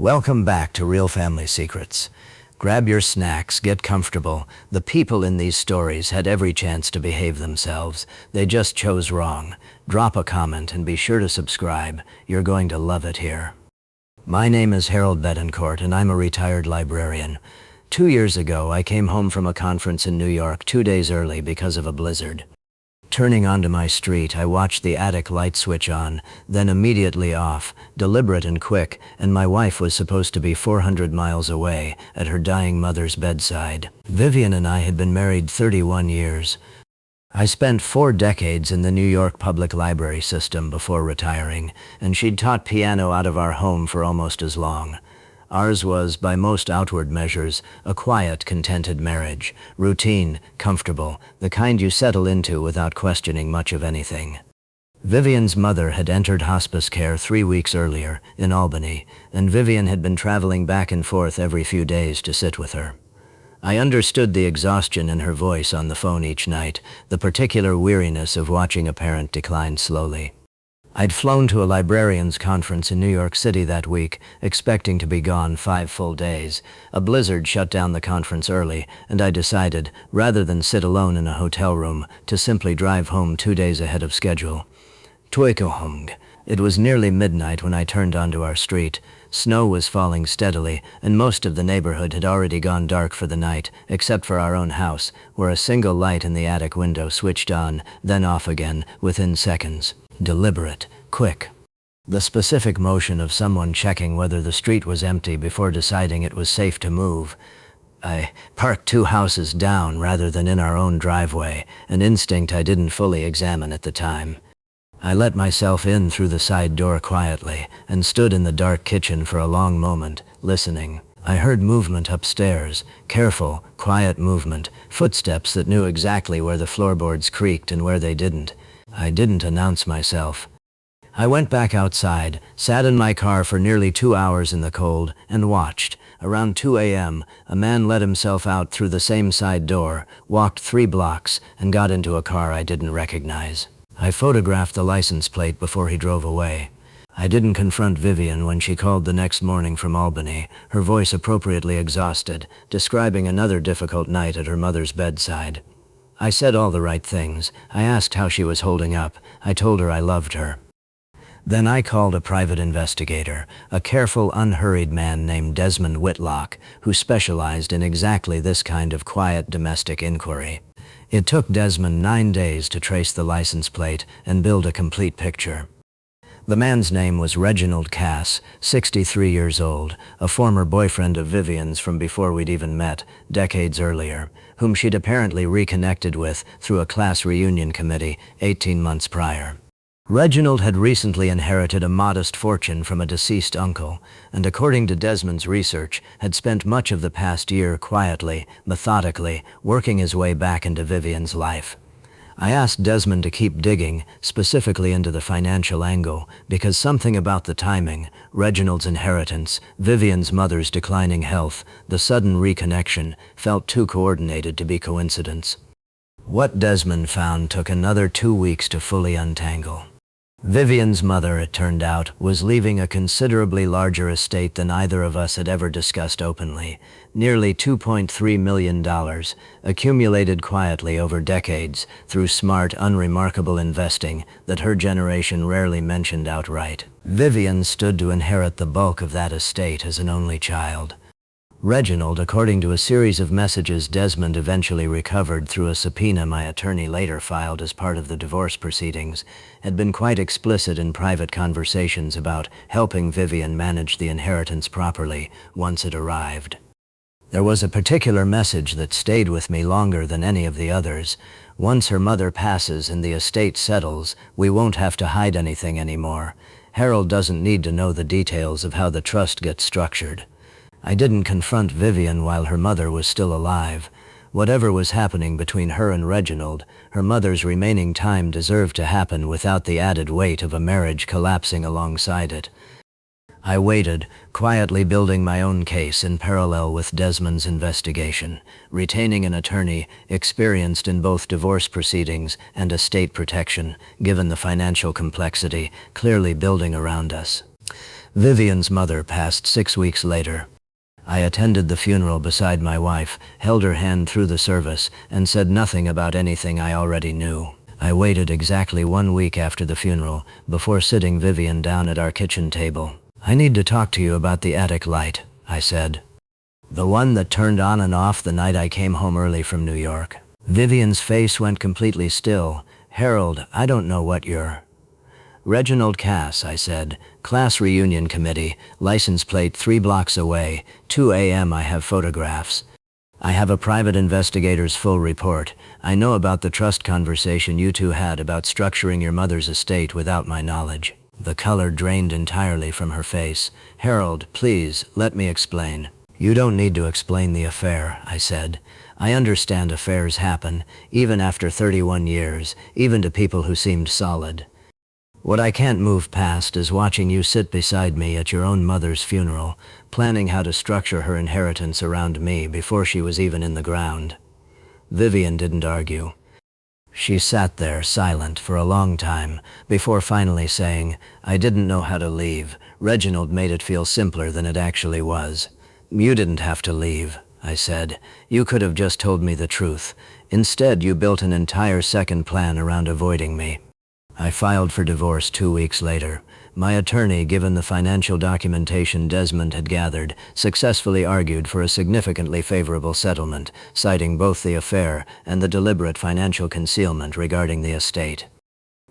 Welcome back to Real Family Secrets. Grab your snacks, get comfortable. The people in these stories had every chance to behave themselves. They just chose wrong. Drop a comment and be sure to subscribe. You're going to love it here. My name is Harold Betancourt and I'm a retired librarian. 2 years ago, I came home from a conference in New York 2 days early because of a blizzard. Turning onto my street, I watched the attic light switch on, then immediately off, deliberate and quick, and my wife was supposed to be 400 miles away, at her dying mother's bedside. Vivian and I had been married 31 years. I spent 4 decades in the New York public library system before retiring, and she'd taught piano out of our home for almost as long. Ours was, by most outward measures, a quiet, contented marriage, routine, comfortable, the kind you settle into without questioning much of anything. Vivian's mother had entered hospice care 3 weeks earlier, in Albany, and Vivian had been traveling back and forth every few days to sit with her. I understood the exhaustion in her voice on the phone each night, the particular weariness of watching a parent decline slowly. I'd flown to a librarians' conference in New York City that week, expecting to be gone 5 full days. A blizzard shut down the conference early, and I decided, rather than sit alone in a hotel room, to simply drive home 2 days ahead of schedule. Tuikohung. It was nearly midnight when I turned onto our street. Snow was falling steadily, and most of the neighborhood had already gone dark for the night, except for our own house, where a single light in the attic window switched on, then off again, within seconds. Deliberate, quick. The specific motion of someone checking whether the street was empty before deciding it was safe to move. I parked 2 houses down rather than in our own driveway, an instinct I didn't fully examine at the time. I let myself in through the side door quietly and stood in the dark kitchen for a long moment, listening. I heard movement upstairs, careful, quiet movement, footsteps that knew exactly where the floorboards creaked and where they didn't. I didn't announce myself. I went back outside, sat in my car for nearly 2 hours in the cold, and watched. Around 2 a.m., a man let himself out through the same side door, walked 3 blocks, and got into a car I didn't recognize. I photographed the license plate before he drove away. I didn't confront Vivian when she called the next morning from Albany, her voice appropriately exhausted, describing another difficult night at her mother's bedside. I said all the right things. I asked how she was holding up. I told her I loved her. Then I called a private investigator, a careful, unhurried man named Desmond Whitlock, who specialized in exactly this kind of quiet domestic inquiry. It took Desmond 9 days to trace the license plate and build a complete picture. The man's name was Reginald Cass, 63 years old, a former boyfriend of Vivian's from before we'd even met, decades earlier, whom she'd apparently reconnected with through a class reunion committee 18 months prior. Reginald had recently inherited a modest fortune from a deceased uncle, and according to Desmond's research, had spent much of the past year quietly, methodically, working his way back into Vivian's life. I asked Desmond to keep digging, specifically into the financial angle, because something about the timing, Reginald's inheritance, Vivian's mother's declining health, the sudden reconnection, felt too coordinated to be coincidence. What Desmond found took another 2 weeks to fully untangle. Vivian's mother, it turned out, was leaving a considerably larger estate than either of us had ever discussed openly, nearly $2.3 million, accumulated quietly over decades through smart, unremarkable investing that her generation rarely mentioned outright. Vivian stood to inherit the bulk of that estate as an only child. Reginald, according to a series of messages Desmond eventually recovered through a subpoena my attorney later filed as part of the divorce proceedings, had been quite explicit in private conversations about helping Vivian manage the inheritance properly once it arrived. There was a particular message that stayed with me longer than any of the others. Once her mother passes and the estate settles, we won't have to hide anything anymore. Harold doesn't need to know the details of how the trust gets structured. I didn't confront Vivian while her mother was still alive. Whatever was happening between her and Reginald, her mother's remaining time deserved to happen without the added weight of a marriage collapsing alongside it. I waited, quietly building my own case in parallel with Desmond's investigation, retaining an attorney experienced in both divorce proceedings and estate protection, given the financial complexity clearly building around us. Vivian's mother passed 6 weeks later. I attended the funeral beside my wife, held her hand through the service, and said nothing about anything I already knew. I waited exactly 1 week after the funeral before sitting Vivian down at our kitchen table. "I need to talk to you about the attic light," I said. "The one that turned on and off the night I came home early from New York." Vivian's face went completely still. "Harold, I don't know what you're—" "Reginald Cass," I said. "Class reunion committee, license plate 3 blocks away, 2 a.m. I have photographs. I have a private investigator's full report. I know about the trust conversation you two had about structuring your mother's estate without my knowledge." The color drained entirely from her face. "Harold, please, let me explain." "You don't need to explain the affair," I said. "I understand affairs happen, even after 31 years, even to people who seemed solid. What I can't move past is watching you sit beside me at your own mother's funeral, planning how to structure her inheritance around me before she was even in the ground." Vivian didn't argue. She sat there silent for a long time before finally saying, "I didn't know how to leave. Reginald made it feel simpler than it actually was." "You didn't have to leave," I said. "You could have just told me the truth. Instead, you built an entire second plan around avoiding me." I filed for divorce 2 weeks later. My attorney, given the financial documentation Desmond had gathered, successfully argued for a significantly favorable settlement, citing both the affair and the deliberate financial concealment regarding the estate.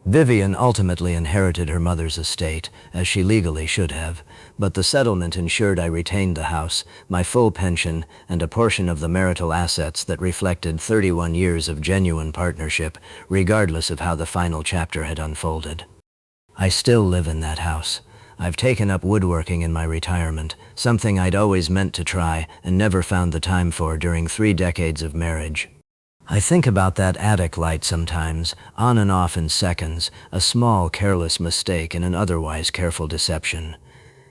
Vivian ultimately inherited her mother's estate, as she legally should have, but the settlement ensured I retained the house, my full pension, and a portion of the marital assets that reflected 31 years of genuine partnership, regardless of how the final chapter had unfolded. I still live in that house. I've taken up woodworking in my retirement, something I'd always meant to try and never found the time for during 3 decades of marriage. I think about that attic light sometimes, on and off in seconds, a small, careless mistake in an otherwise careful deception.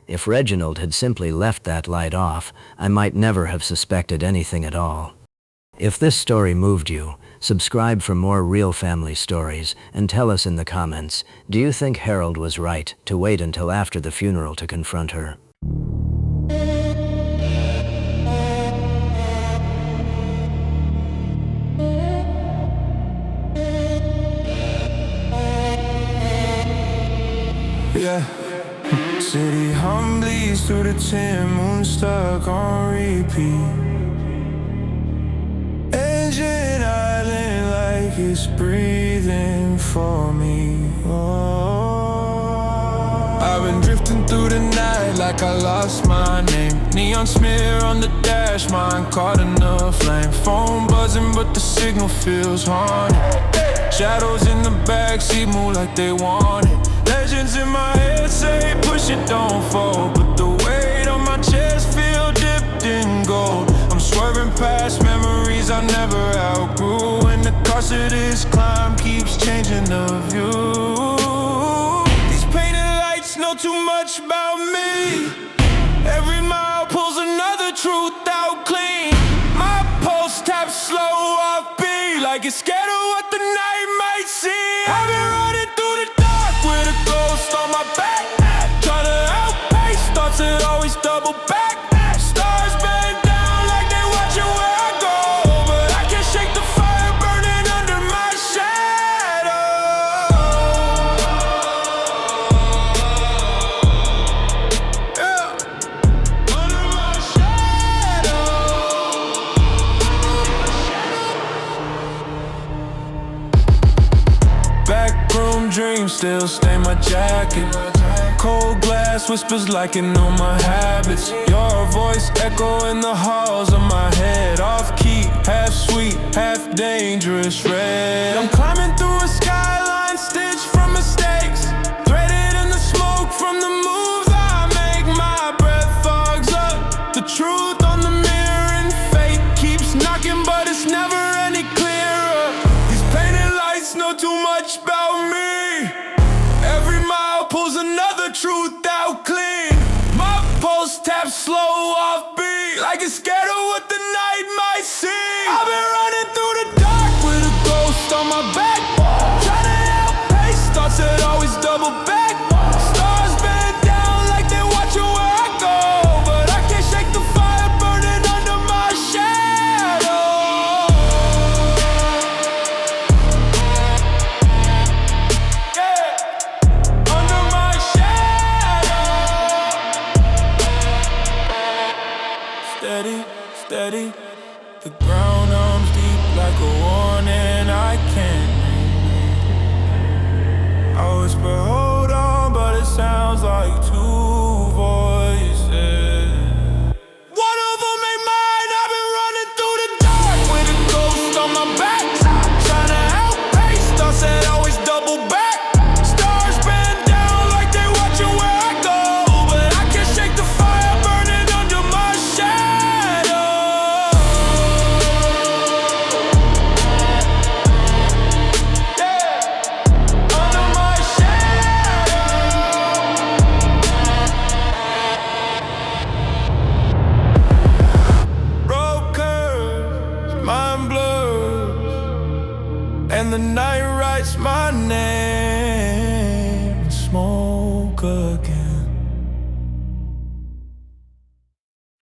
If Reginald had simply left that light off, I might never have suspected anything at all. If this story moved you, subscribe for more real family stories and tell us in the comments, do you think Harold was right to wait until after the funeral to confront her? Yeah, city hum bleeds through the tin, moon stuck on repeat. Engine island like it's breathing for me. Oh, I've been drifting through the night like I lost my name. Neon smear on the dash, mind caught in the flame. Phone buzzing but the signal feels haunted. Shadows in the backseat move like they want it. Legends in my head say push it, don't fold, but the weight on my chest feel dipped in gold. I'm swerving past memories I never outgrew, and the cost of this climb keeps changing the view. These painted lights know too much about me. Every mile pulls another truth out clean. My pulse taps slow off beat, like it's scared of what the night might see. I've been running through the dark with a ghost on my back, trying to outpace thoughts that always double back. Stars bend down like they watching where I go, but I can't shake the fire burning under my shadow. Yeah, under my shadow. Backroom dreams still stain my jacket. Cold glass whispers like it know my habits. Your voice echo in the halls of my head. Off key, half sweet, half dangerous red. I'm climbing through a skyline stitched from mistakes, threaded in the smoke from the moves I make. My breath fogs up, the truth on the mirror, and fate keeps knocking but it's never any clearer. These painted lights know too much about me. Every mile pulls another truth out clean. My pulse taps slow off beat, like it's scared of what the night might see. I've been running through the dark with a ghost on my back, trying to outpace thoughts that always double back. Stars bend down like they watch steady, steady. The ground arms deep like a warning I can't name. I whisper, hold on, but it sounds like two voices. One of them ain't mine. I've been running through the dark with a ghost on my back, trying to outpace thoughts that always double back. Stars bend down like they watching where I go, but I can't shake the fire burning under my shadow. Yeah, under my shadow. Road curves, mind blurs, and the night writes my name in smoke again.